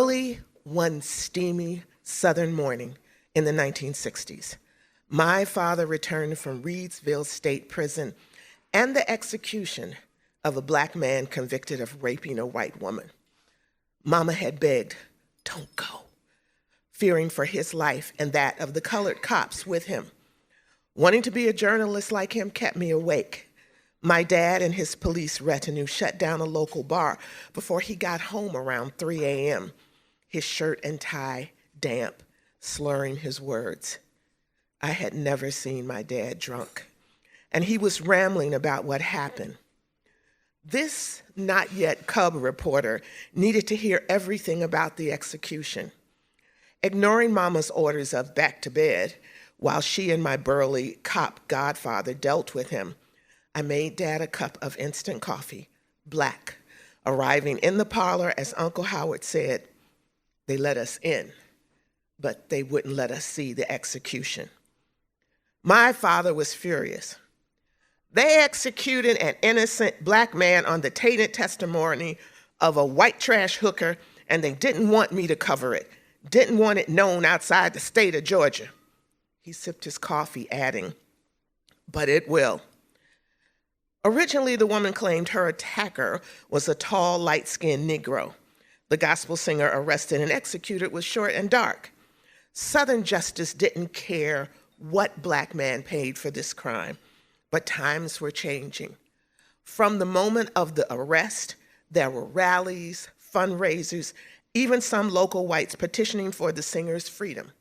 Early one steamy southern morning in the 1960s, my father returned from Reedsville State Prison and the execution of a black man convicted of raping a white woman. Mama had begged, "Don't go," fearing for his life and that of the colored cops with him. Wanting to be a journalist like him kept me awake. My dad and his police retinue shut down a local bar before he got home around 3 a.m., his shirt and tie damp, slurring his words. I had never seen my dad drunk, and he was rambling about what happened. This not yet cub reporter needed to hear everything about the execution. Ignoring Mama's orders of back to bed, while she and my burly cop godfather dealt with him, I made Dad a cup of instant coffee, black, arriving in the parlor as Uncle Howard said. They let us in, but they wouldn't let us see the execution. My father was furious. They executed an innocent black man on the tainted testimony of a white trash hooker, and they didn't want me to cover it, didn't want it known outside the state of Georgia. He sipped his coffee, adding, "But it will." Originally, the woman claimed her attacker was a tall, light-skinned Negro. The gospel singer arrested and executed was short and dark. Southern justice didn't care what black man paid for this crime, but times were changing. From the moment of the arrest, there were rallies, fundraisers, even some local whites petitioning for the singer's freedom.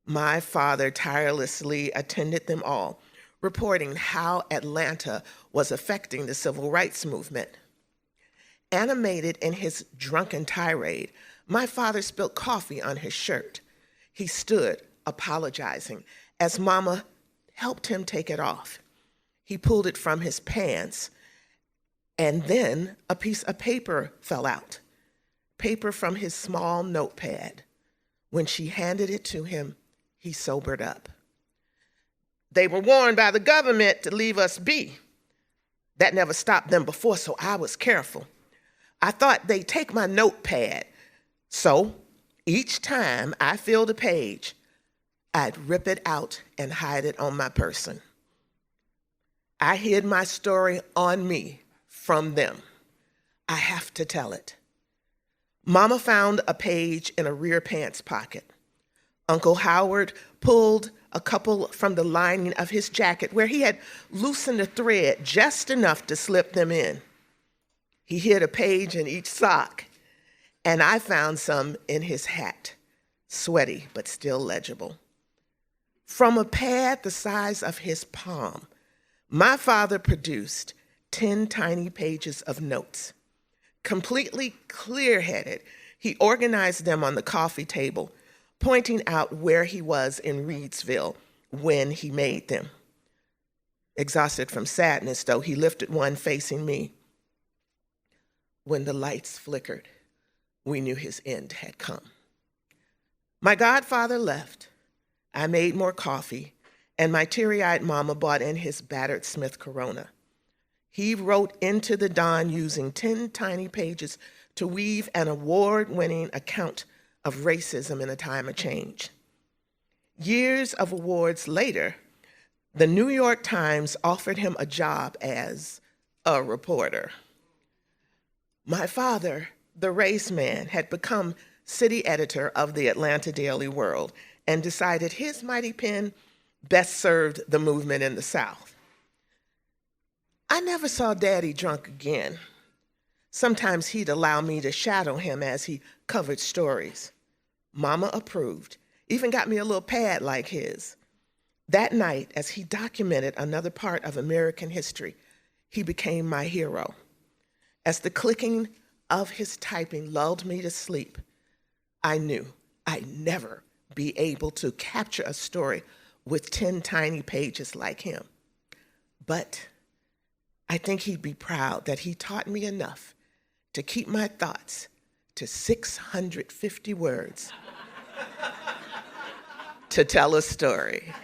My father tirelessly attended them all, reporting how Atlanta was affecting the civil rights movement. Animated in his drunken tirade, my father spilled coffee on his shirt. He stood, apologizing, as Mama helped him take it off. He pulled it from his pants, and then a piece of paper fell out, paper from his small notepad. When she handed it to him, he sobered up. "They were warned by the government to leave us be. That never stopped them before, so I was careful. I thought they'd take my notepad. So each time I filled a page, I'd rip it out and hide it on my person. I hid my story on me from them. I have to tell it." Mama found a page in a rear pants pocket. Uncle Howard pulled a couple from the lining of his jacket where he had loosened a thread just enough to slip them in. He hid a page in each sock, and I found some in his hat, sweaty but still legible. From a pad the size of his palm, my father produced 10 tiny pages of notes. Completely clear-headed, he organized them on the coffee table, pointing out where he was in Reedsville when he made them. Exhausted from sadness, though, he lifted one facing me. When the lights flickered, we knew his end had come. My godfather left. I made more coffee, and my teary-eyed mama brought in his battered Smith Corona. He wrote into the dawn using 10 tiny pages to weave an award-winning account of racism in a time of change. Years of awards later, the New York Times offered him a job as a reporter. My father, the race man, had become city editor of the Atlanta Daily World and decided his mighty pen best served the movement in the South. I never saw Daddy drunk again. Sometimes he'd allow me to shadow him as he covered stories. Mama approved, even got me a little pad like his. That night, as he documented another part of American history, he became my hero. As the clicking of his typing lulled me to sleep, I knew I'd never be able to capture a story with 10 tiny pages like him. But I think he'd be proud that he taught me enough to keep my thoughts to 650 words to tell a story.